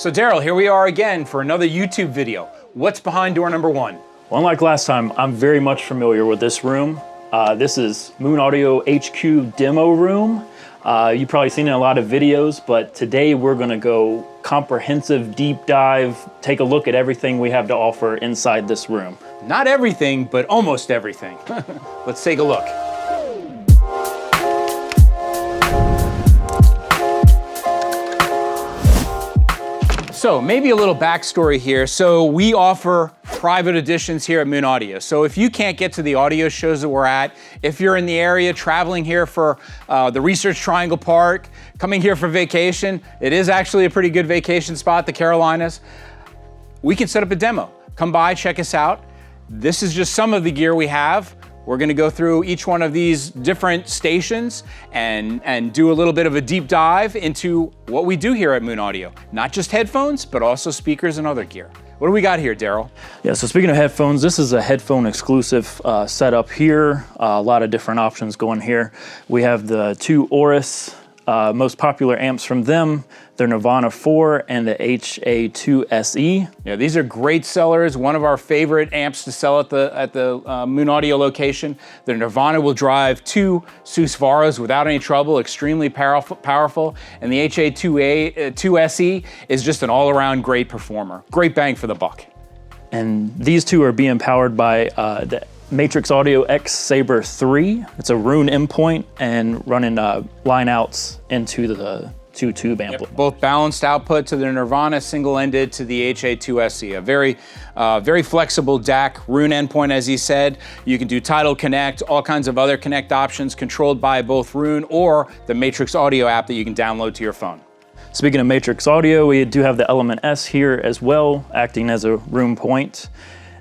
So Darrell, here we are again for another YouTube video. What's behind door number 1? Well, unlike last time, I'm very much familiar with this room. This is Moon Audio HQ demo room. You've probably seen it in a lot of videos, but today we're gonna go comprehensive deep dive, take a look at everything we have to offer inside this room. Not everything, but almost everything. Let's take a look. So maybe a little backstory here. So we offer private editions here at Moon Audio. So if you can't get to the audio shows that we're at, if you're in the area traveling here for the Research Triangle Park, coming here for vacation, it is actually a pretty good vacation spot, the Carolinas, we can set up a demo. Come by, check us out. This is just some of the gear we have. We're gonna go through each one of these different stations and do a little bit of a deep dive into what we do here at Moon Audio. Not just headphones, but also speakers and other gear. What do we got here, Darrell? Yeah, so speaking of headphones, this is a headphone exclusive setup here. A lot of different options going here. We have the two Auris most popular amps from them. They're Nirvana 4 and the HA2 SE. Yeah, these are great sellers. One of our favorite amps to sell at the Moon Audio location. The Nirvana will drive 2 Susvaras without any trouble, extremely powerful. And the HA2 SE is just an all-around great performer. Great bang for the buck. And these two are being powered by the Matrix Audio X Saber 3. It's a Roon endpoint and running line outs into the 2-tube amplifier. Yep, both balanced output to the Nirvana, single-ended to the HA2 SE. A very flexible DAC, Roon endpoint, as he said. You can do Tidal Connect, all kinds of other Connect options controlled by both Roon or the Matrix Audio app that you can download to your phone. Speaking of Matrix Audio, we do have the Element S here as well, acting as a Roon point.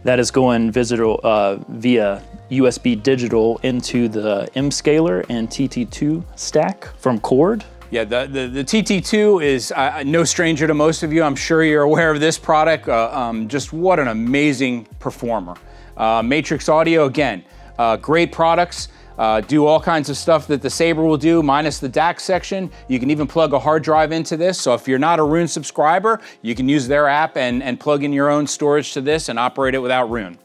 That is going via USB digital into the M-Scaler and TT2 stack from Chord. Yeah, the TT2 is no stranger to most of you. I'm sure you're aware of this product. Just what an amazing performer. Matrix Audio, again, great products. Do all kinds of stuff that the Saber will do, minus the DAC section. You can even plug a hard drive into this. So if you're not a Roon subscriber, you can use their app and plug in your own storage to this and operate it without Roon.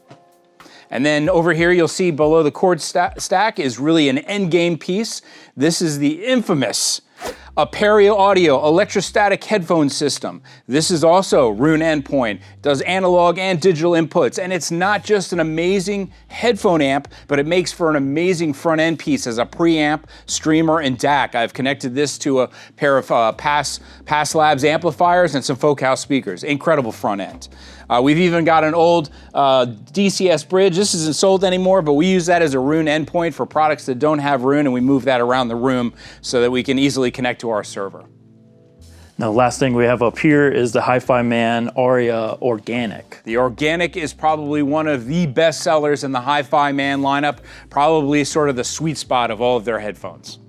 And then over here, you'll see below the Chord stack is really an Endgame piece. This is the infamous Aperio Audio electrostatic headphone system. This is also Roon endpoint, does analog and digital inputs, and it's not just an amazing headphone amp, but it makes for an amazing front end piece as a preamp, streamer, and DAC. I've connected this to a pair of Pass Labs amplifiers and some Folk House speakers. Incredible front end. We've even got an old DCS bridge. This isn't sold anymore, but we use that as a Roon endpoint for products that don't have Roon, and we move that around the room so that we can easily connect to our server. Now, the last thing we have up here is the Hi-Fi Man Aria Organic. The Organic is probably one of the best sellers in the Hi-Fi Man lineup, probably sort of the sweet spot of all of their headphones.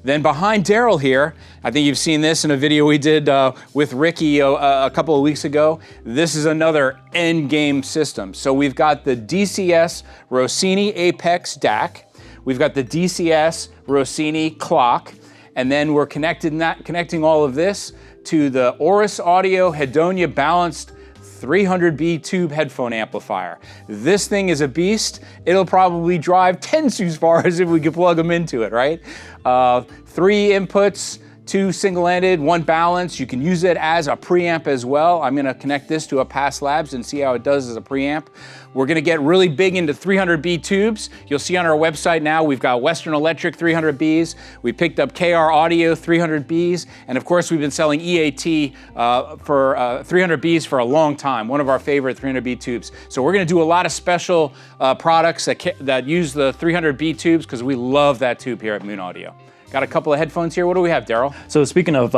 Then behind Darrell here, I think you've seen this in a video we did with Ricky a couple of weeks ago. This is another Endgame system. So we've got the DCS Rossini Apex DAC, we've got the DCS Rossini Clock, and then we're connecting all of this to the Auris Audio Hedonia Balanced 300B tube headphone amplifier. This thing is a beast. It'll probably drive 10 Susvaras if we could plug them into it, right? 3 inputs, 2 single-ended, 1 balance. You can use it as a preamp as well. I'm gonna connect this to a Pass Labs and see how it does as a preamp. We're gonna get really big into 300B tubes. You'll see on our website now, we've got Western Electric 300Bs. We picked up KR Audio 300Bs. And of course, we've been selling EAT for 300Bs for a long time. One of our favorite 300B tubes. So we're gonna do a lot of special products that use the 300B tubes because we love that tube here at Moon Audio. Got a couple of headphones here. What do we have, Darrell? So speaking of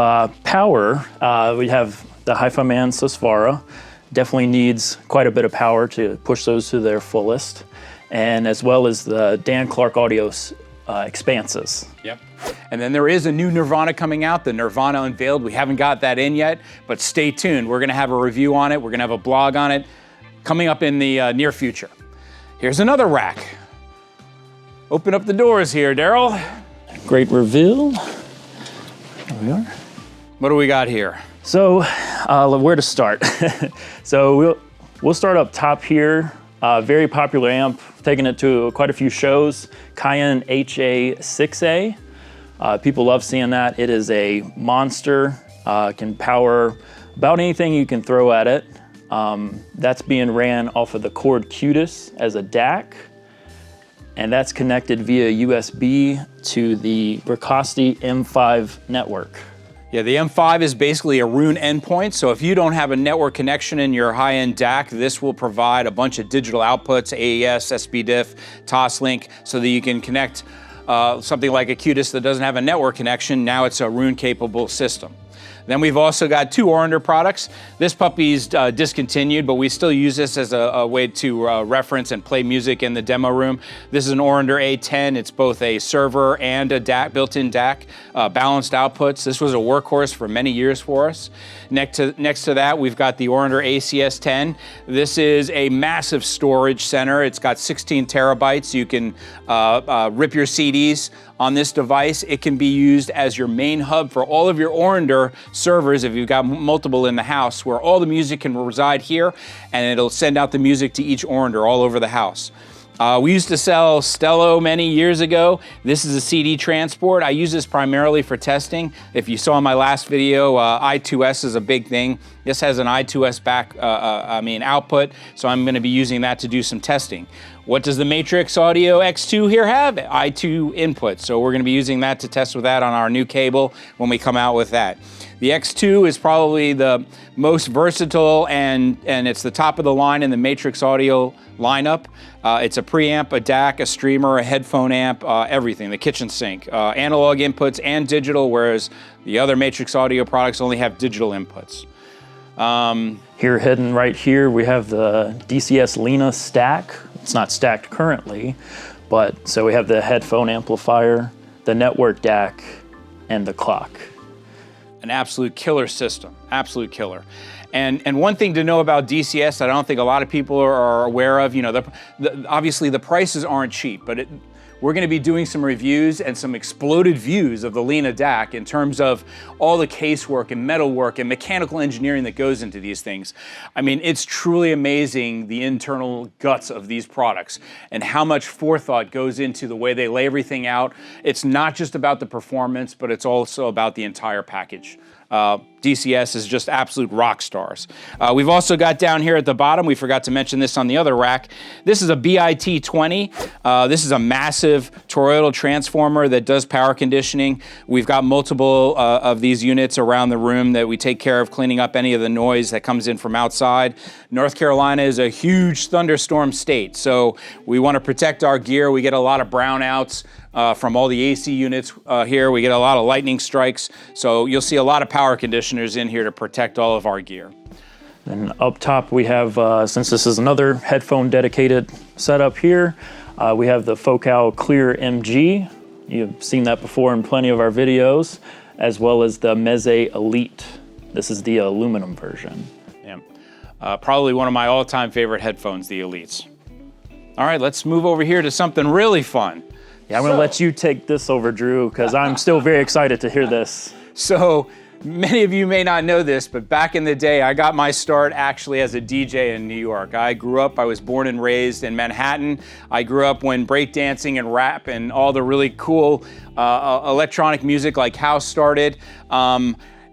power, we have the Hi-Fi Man Susvara. Definitely needs quite a bit of power to push those to their fullest. And as well as the Dan Clark Audio Expanses. Yep. And then there is a new Nirvana coming out, the Nirvana Unveiled. We haven't got that in yet, but stay tuned. We're gonna have a review on it. We're gonna have a blog on it coming up in the near future. Here's another rack. Open up the doors here, Darrell. Great reveal. There we are. What do we got here? So Where to start? So we'll start up top here. Very popular amp, taking it to quite a few shows. Cayenne HA6A. People love seeing that. It is a monster. Can power about anything you can throw at it. That's being ran off of the Cord Cutis as a DAC. And that's connected via USB to the Ricasti M5 network. Yeah, the M5 is basically a Roon endpoint, so if you don't have a network connection in your high-end DAC, this will provide a bunch of digital outputs, AES, SPDIF, Toslink, so that you can connect something like a Cutis that doesn't have a network connection. Now it's a Roon-capable system. Then we've also got two Orander products. This puppy's discontinued, but we still use this as a way to reference and play music in the demo room. This is an Orander A10. It's both a server and a DAC, built-in DAC, balanced outputs. This was a workhorse for many years for us. Next to that, we've got the Orander ACS10. This is a massive storage center. It's got 16 terabytes. You can rip your CDs on this device. It can be used as your main hub for all of your Orander servers if you've got multiple in the house, where all the music can reside here, and it'll send out the music to each Orander all over the house. We used to sell Stello many years ago. This is a CD transport. I use this primarily for testing. If you saw my last video, I2S is a big thing. This has an I2S output, so I'm going to be using that to do some testing. What does the Matrix Audio X2 here have? I2 input, so we're going to be using that to test with that on our new cable when we come out with that. The X2 is probably the most versatile, and it's the top of the line in the Matrix Audio lineup. It's a preamp, a DAC, a streamer, a headphone amp, everything, the kitchen sink. Analog inputs and digital, whereas the other Matrix Audio products only have digital inputs. Here, hidden right here, we have the DCS Lena stack. It's not stacked currently, but so we have the headphone amplifier, the network DAC, and the clock. An absolute killer system, absolute killer. And one thing to know about DCS that I don't think a lot of people are aware of, you know, obviously the prices aren't cheap, but we're going to be doing some reviews and some exploded views of the Lena DAC in terms of all the casework and metalwork and mechanical engineering that goes into these things. I mean, it's truly amazing the internal guts of these products and how much forethought goes into the way they lay everything out. It's not just about the performance, but it's also about the entire package. DCS is just absolute rock stars. We've also got down here at the bottom, we forgot to mention this on the other rack, this is a BIT-20. This is a massive toroidal transformer that does power conditioning. We've got multiple of these units around the room that we take care of cleaning up any of the noise that comes in from outside. North Carolina is a huge thunderstorm state, so we want to protect our gear. We get a lot of brownouts from all the AC units here. We get a lot of lightning strikes, so you'll see a lot of power conditioners in here to protect all of our gear. And up top we have, since this is another headphone dedicated setup here, we have the Focal Clear MG. You've seen that before in plenty of our videos, as well as the Meze Elite. This is the aluminum version. Yeah, probably one of my all-time favorite headphones, the Elites. All right, let's move over here to something really fun. Yeah, I'm gonna let you take this over, Drew, because I'm still very excited to hear this. So, many of you may not know this, but back in the day, I got my start actually as a DJ in New York. I was born and raised in Manhattan. I grew up when breakdancing and rap and all the really cool electronic music like house started.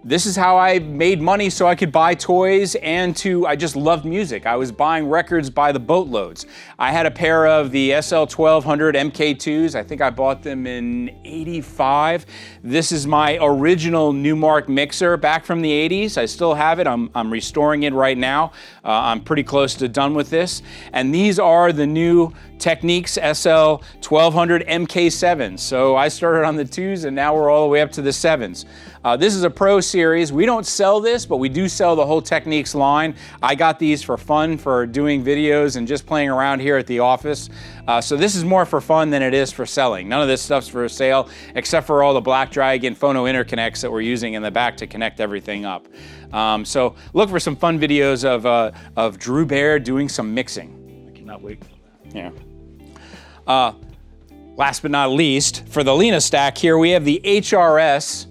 This is how I made money so I could buy toys and I just loved music. I was buying records by the boatloads. I had a pair of the SL1200 MK2s. I think I bought them in '85. This is my original Newmark mixer back from the '80s. I still have it. I'm restoring it right now. I'm pretty close to done with this. And these are the new Technics SL1200 MK7s. So I started on the 2s and now we're all the way up to the 7s. This is a Pro series. We don't sell this, but we do sell the whole Technics line. I got these for fun, for doing videos and just playing around here at the office. So this is more for fun than it is for selling. None of this stuff's for sale, except for all the Black Dragon phono interconnects that we're using in the back to connect everything up. So look for some fun videos of Drew Bear doing some mixing. I cannot wait. Yeah. Last but not least, for the Lena stack here, we have the HRS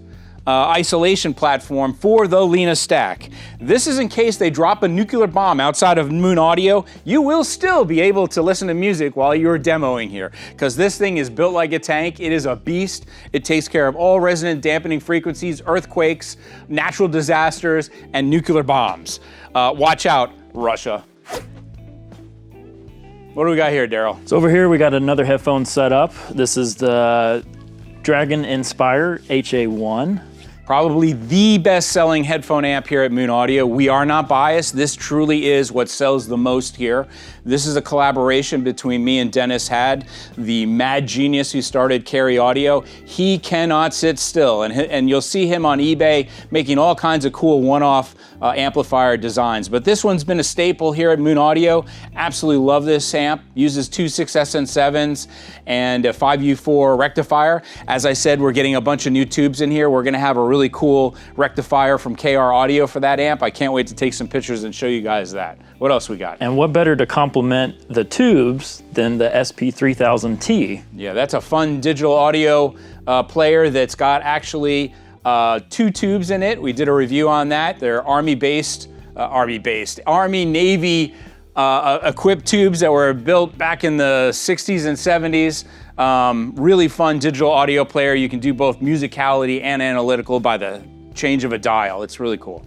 isolation platform for the Lena stack. This is in case they drop a nuclear bomb outside of Moon Audio, you will still be able to listen to music while you're demoing here, because this thing is built like a tank. It is a beast. It takes care of all resonant dampening frequencies, earthquakes, natural disasters, and nuclear bombs. Watch out, Russia. What do we got here, Darrell? So over here we got another headphone setup. This is the Dragon Inspire HA1. Probably the best-selling headphone amp here at Moon Audio. We are not biased. This truly is what sells the most here. This is a collaboration between me and Dennis Had, the mad genius who started Carry Audio. He cannot sit still, and you'll see him on eBay making all kinds of cool one-off amplifier designs. But this one's been a staple here at Moon Audio. Absolutely love this amp. Uses two 6SN7s and a 5U4 rectifier. As I said, we're getting a bunch of new tubes in here. We're gonna have a really cool rectifier from KR Audio for that amp. I can't wait to take some pictures and show you guys that. What else we got? And what better to complement the tubes than the SP3000T? Yeah, that's a fun digital audio player that's got actually two tubes in it. We did a review on that. They're Army-Navy equipped tubes that were built back in the 60s and 70s. Really fun digital audio player. You can do both musicality and analytical by the change of a dial. It's really cool.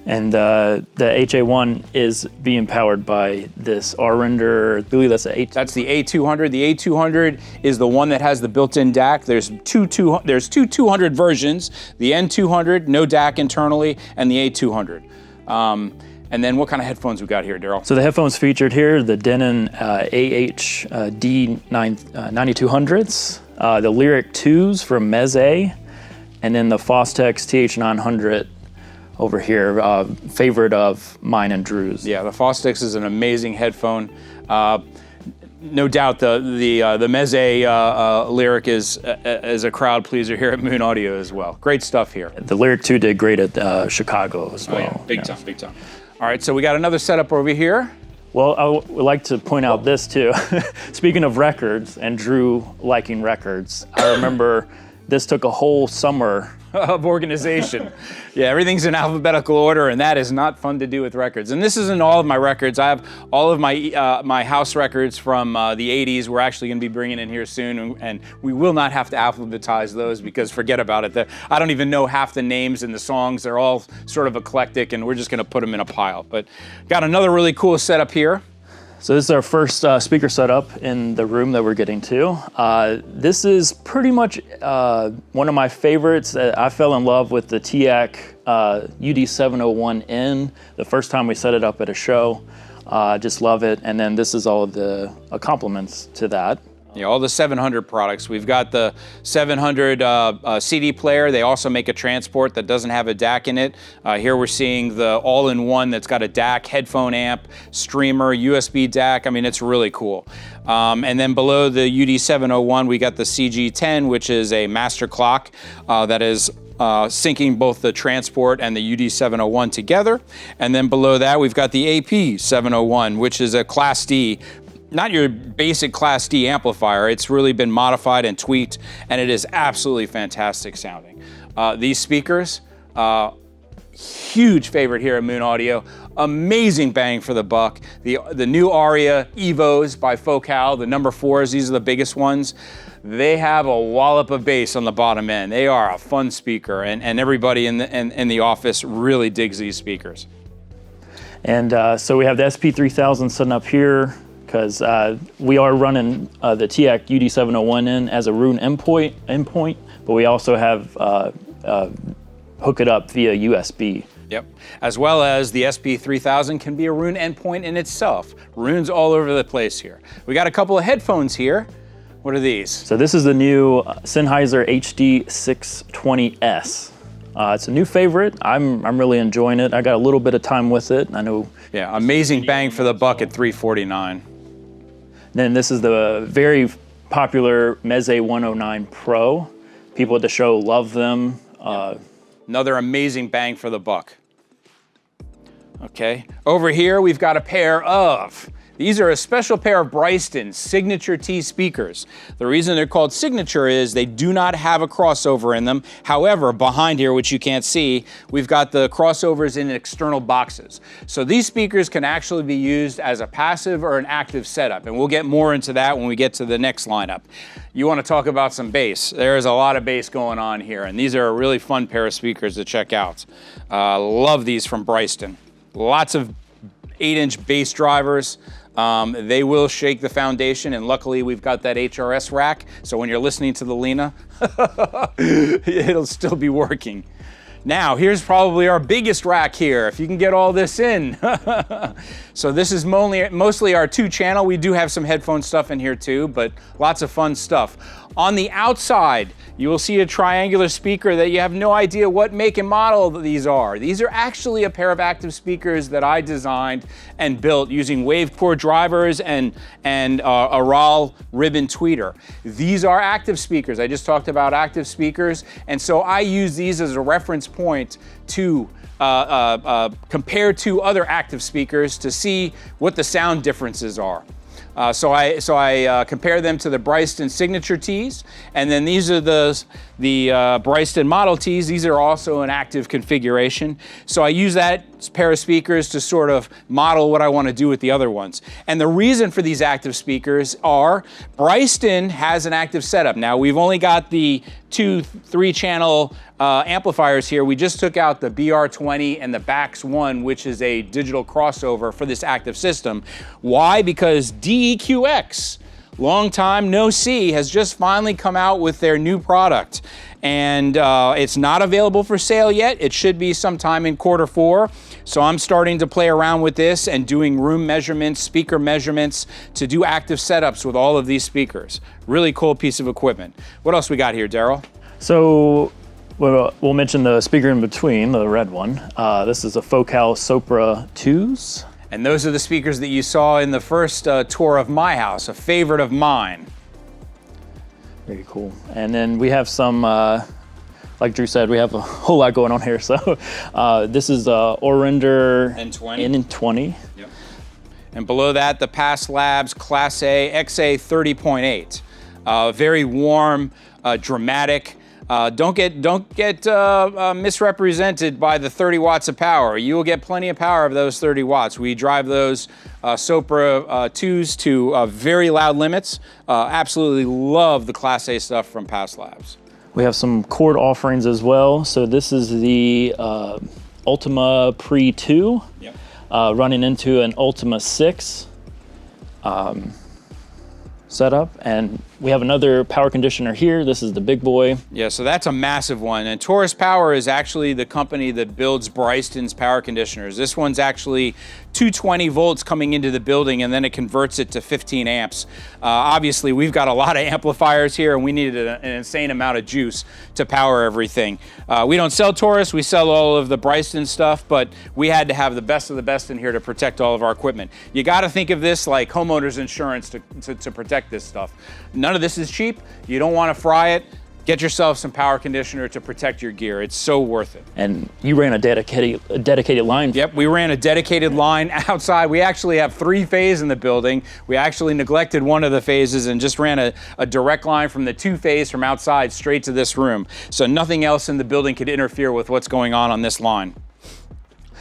And the HA1 is being powered by this R-Render, I believe that's the That's the A200. The A200 is the one that has the built-in DAC. There's two 200 versions, the N200, no DAC internally, and the A200. And then what kind of headphones we got here, Darrell? So the headphones featured here, the Denon AH-D9200s, the Lyric 2s from Meze, and then the Fostex TH900 over here, favorite of mine and Drew's. Yeah, the Fostex is an amazing headphone. No doubt the Meze Lyric is a crowd pleaser here at Moon Audio as well. Great stuff here. The Lyric 2 did great at Chicago as well. Oh, yeah. Big time, big time. All right, so we got another setup over here. Well, I would like to point out this too. Speaking of records and Drew liking records, I remember this took a whole summer of organization. Yeah, everything's in alphabetical order, and that is not fun to do with records. And this isn't all of my records. I have all of my my house records from the 80s. We're actually going to be bringing in here soon, and we will not have to alphabetize those because forget about it. I don't even know half the names in the songs. They're all sort of eclectic, and we're just going to put them in a pile. But got another really cool setup here. So this is our first speaker setup in the room that we're getting to. This is pretty much one of my favorites. I fell in love with the TEAC UD701N the first time we set it up at a show. Just love it. And then this is all of the compliments to that. Yeah, all the 700 products. We've got the 700 CD player. They also make a transport that doesn't have a DAC in it. Here we're seeing the all-in-one that's got a DAC, headphone amp, streamer, USB DAC. I mean, it's really cool. And then below the UD701, we got the CG10, which is a master clock that is syncing both the transport and the UD701 together. And then below that, we've got the AP701, which is a Class D, not your basic Class D amplifier. It's really been modified and tweaked, and it is absolutely fantastic sounding. These speakers, huge favorite here at Moon Audio. Amazing bang for the buck. The new Aria Evos by Focal, the number 4s, these are the biggest ones. They have a wallop of bass on the bottom end. They are a fun speaker, and everybody in the office really digs these speakers. And so we have the SP3000 sitting up here, because we are running the TEAC UD701 in as a Roon endpoint, but we also have hook it up via USB. Yep, as well as the SP3000 can be a Roon endpoint in itself. Roon's all over the place here. We got a couple of headphones here. What are these? So this is the new Sennheiser HD620S. It's a new favorite. I'm really enjoying it. I got a little bit of time with it. I know. Yeah, amazing bang for the buck at $349. Then this is the very popular Meze 109 Pro. People at the show love them. Another amazing bang for the buck. Okay, over here we've got a pair of These are a special pair of Bryston Signature T speakers. The reason they're called Signature is they do not have a crossover in them. However, behind here, which you can't see, we've got the crossovers in external boxes. So these speakers can actually be used as a passive or an active setup, and we'll get more into that when we get to the next lineup. You want to talk about some bass. There's a lot of bass going on here, and these are a really fun pair of speakers to check out. Love these from Bryston. Lots of 8-inch bass drivers. They will shake the foundation, and luckily we've got that HRS rack, so when you're listening to the Lena, it'll still be working. Now, here's probably our biggest rack here, if you can get all this in. So this is mostly our 2-channel. We do have some headphone stuff in here too, but lots of fun stuff. On the outside, you will see a triangular speaker that you have no idea what make and model these are. These are actually a pair of active speakers that I designed and built using wave core drivers and a RAL ribbon tweeter. These are active speakers. I just talked about active speakers, and so I use these as a reference point to compare to other active speakers to see what the sound differences are. So I compare them to the Bryston Signature Ts, and then these are the Bryston Model Ts. These are also an active configuration. So I use that pair of speakers to sort of model what I want to do with the other ones. And the reason for these active speakers are Bryston has an active setup. Now we've only got the 3-channel amplifiers here. We just took out the BR20 and the BACs1, which is a digital crossover for this active system. Why? Because DEQX, long time no see, has just finally come out with their new product. And it's not available for sale yet. It should be sometime in Q4. So I'm starting to play around with this and doing room measurements, speaker measurements to do active setups with all of these speakers. Really cool piece of equipment. What else we got here, Darrell? So we'll mention the speaker in between, the red one. This is a Focal Sopra 2s. And those are the speakers that you saw in the first tour of my house, a favorite of mine. Very cool. And then we have some, like Drew said, we have a whole lot going on here. So this is Orinder N20. Yep. And below that, the Pass Labs Class A XA 30.8. Very warm, dramatic. Don't get misrepresented by the 30 watts of power. You will get plenty of power of those 30 watts. We drive those Sopra 2s to very loud limits. Absolutely love the Class A stuff from Pass Labs. We have some cord offerings as well. So this is the Ultima Pre 2, yep. Running into an Ultima 6 setup, and we have another power conditioner here. This is the big boy. Yeah, so that's a massive one. And Taurus Power is actually the company that builds Bryston's power conditioners. This one's actually 220 volts coming into the building, and then it converts it to 15 amps. Obviously, we've got a lot of amplifiers here, and we needed an insane amount of juice to power everything. We don't sell Taurus, we sell all of the Bryston stuff, but we had to have the best of the best in here to protect all of our equipment. You gotta think of this like homeowners insurance to protect this stuff. None of this is cheap. You don't want to fry it. Get yourself some power conditioner to protect your gear. It's so worth it. And you ran a dedicated line. Yep, we ran a dedicated line outside. We actually have 3 phases in the building. We actually neglected one of the phases and just ran a direct line from the 2-phase from outside straight to this room. So nothing else in the building could interfere with what's going on this line.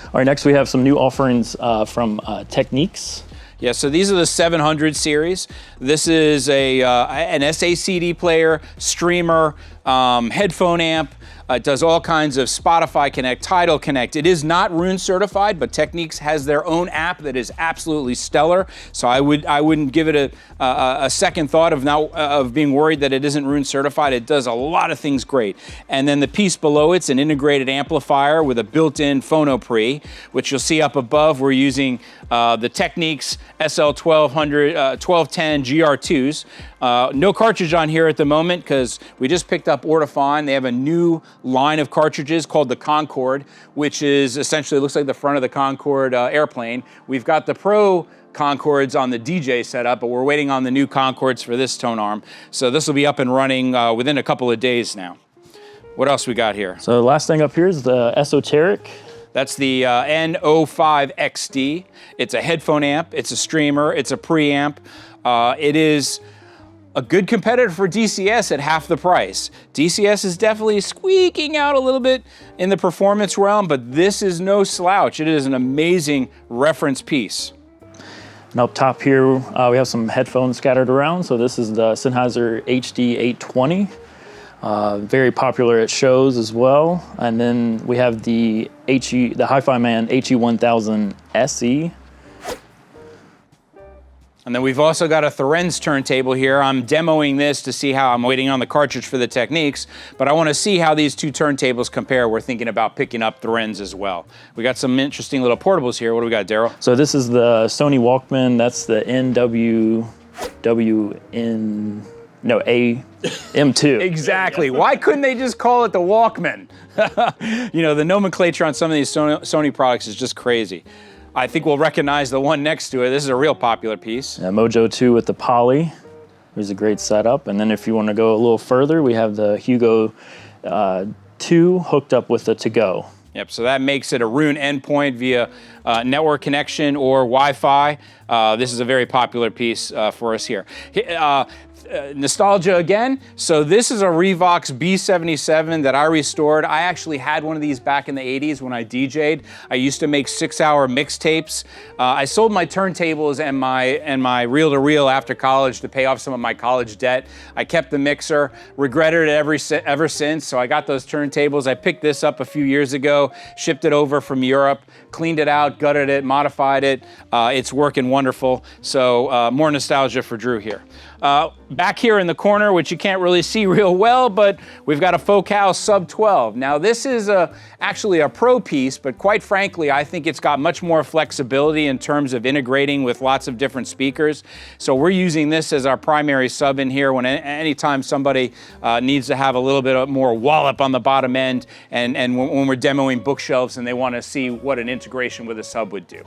All right, next we have some new offerings from Techniques. Yeah, so these are the 700 series. This is an SACD player, streamer, headphone amp. It does all kinds of Spotify Connect, Tidal Connect. It is not Roon certified, but Techniques has their own app that is absolutely stellar. So I wouldn't give it a second thought of being worried that it isn't Roon certified. It does a lot of things great. And then the piece below it's an integrated amplifier with a built-in phono pre, which you'll see up above. We're using the Techniques SL1200, 1210 GR2s. No cartridge on here at the moment because we just picked up Audiophile. They have a new line of cartridges called the Concorde, which is essentially looks like the front of the Concorde airplane. We've got the Pro Concords on the DJ setup, but we're waiting on the new Concords for this tone arm. So this will be up and running within a couple of days now. What else we got here? So the last thing up here is the Esoteric That's the N05XD. It's a headphone amp, it's a streamer, it's a preamp. It is a good competitor for DCS at half the price. DCS is definitely squeaking out a little bit in the performance realm, but this is no slouch. It is an amazing reference piece. And up top here, we have some headphones scattered around. So this is the Sennheiser HD820. Very popular at shows as well. And then we have the Hi-Fi Man HE1000 SE. And then we've also got a Thorens turntable here. I'm demoing this to see how I'm waiting on the cartridge for the techniques, but I want to see how these two turntables compare. We're thinking about picking up Thorens as well. We got some interesting little portables here. What do we got, Darrell? So this is the Sony Walkman. That's the AM2. Exactly. Why couldn't they just call it the Walkman? You know, the nomenclature on some of these Sony products is just crazy. I think we'll recognize the one next to it. This is a real popular piece. Mojo 2 with the Poly. Here's a great setup. And then if you want to go a little further, we have the Hugo 2 hooked up with the To-Go. Yep, so that makes it a Roon endpoint via network connection or Wi-Fi. This is a very popular piece for us here. Nostalgia again. So this is a Revox B77 that I restored. I actually had one of these back in the 80s when I DJ'd. I used to make 6-hour mixtapes. I sold my turntables and my reel-to-reel after college to pay off some of my college debt. I kept the mixer, regretted it ever since, so I got those turntables. I picked this up a few years ago, shipped it over from Europe, cleaned it out, gutted it, modified it. It's working wonderful. So more nostalgia for Drew here. Back here in the corner, which you can't really see real well, but we've got a Focal Sub 12. Now this is actually a pro piece, but quite frankly, I think it's got much more flexibility in terms of integrating with lots of different speakers. So we're using this as our primary sub in here when anytime somebody needs to have a little bit more wallop on the bottom end, and when we're demoing bookshelves and they want to see what an integration with a sub would do.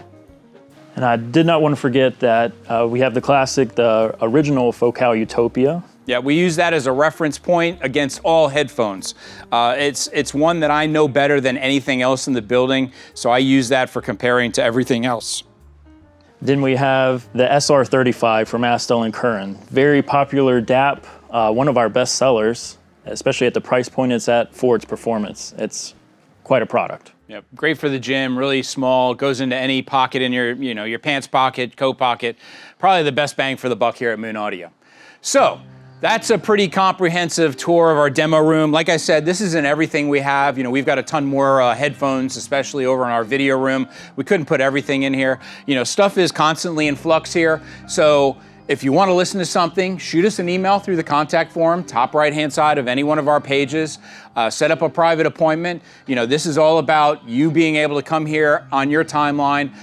And I did not want to forget that we have the original Focal Utopia. Yeah, we use that as a reference point against all headphones. It's one that I know better than anything else in the building, so I use that for comparing to everything else. Then we have the SR35 from Astel and Curran. Very popular DAP, one of our best sellers, especially at the price point it's at for its performance. It's quite a product. Yep, great for the gym, really small, goes into any pocket in your pants pocket, coat pocket. Probably the best bang for the buck here at Moon Audio. So, that's a pretty comprehensive tour of our demo room. Like I said, this isn't everything we have. You know, we've got a ton more headphones, especially over in our video room. We couldn't put everything in here. You know, stuff is constantly in flux here. So if you want to listen to something, shoot us an email through the contact form, top right-hand side of any one of our pages. Set up a private appointment. You know, this is all about you being able to come here on your timeline,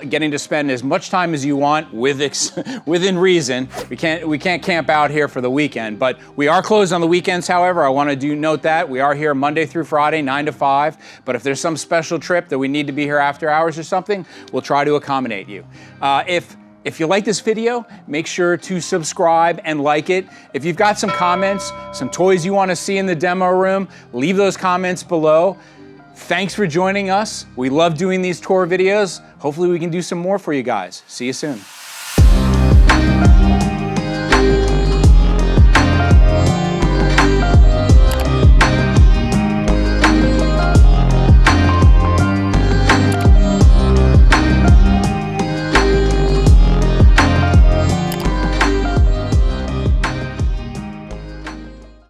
getting to spend as much time as you want within reason. We can't camp out here for the weekend, but we are closed on the weekends. However, I want to note that we are here Monday through Friday, 9 to 5. But if there's some special trip that we need to be here after hours or something, we'll try to accommodate you. If you like this video, make sure to subscribe and like it. If you've got some comments, some toys you want to see in the demo room, leave those comments below. Thanks for joining us. We love doing these tour videos. Hopefully we can do some more for you guys. See you soon.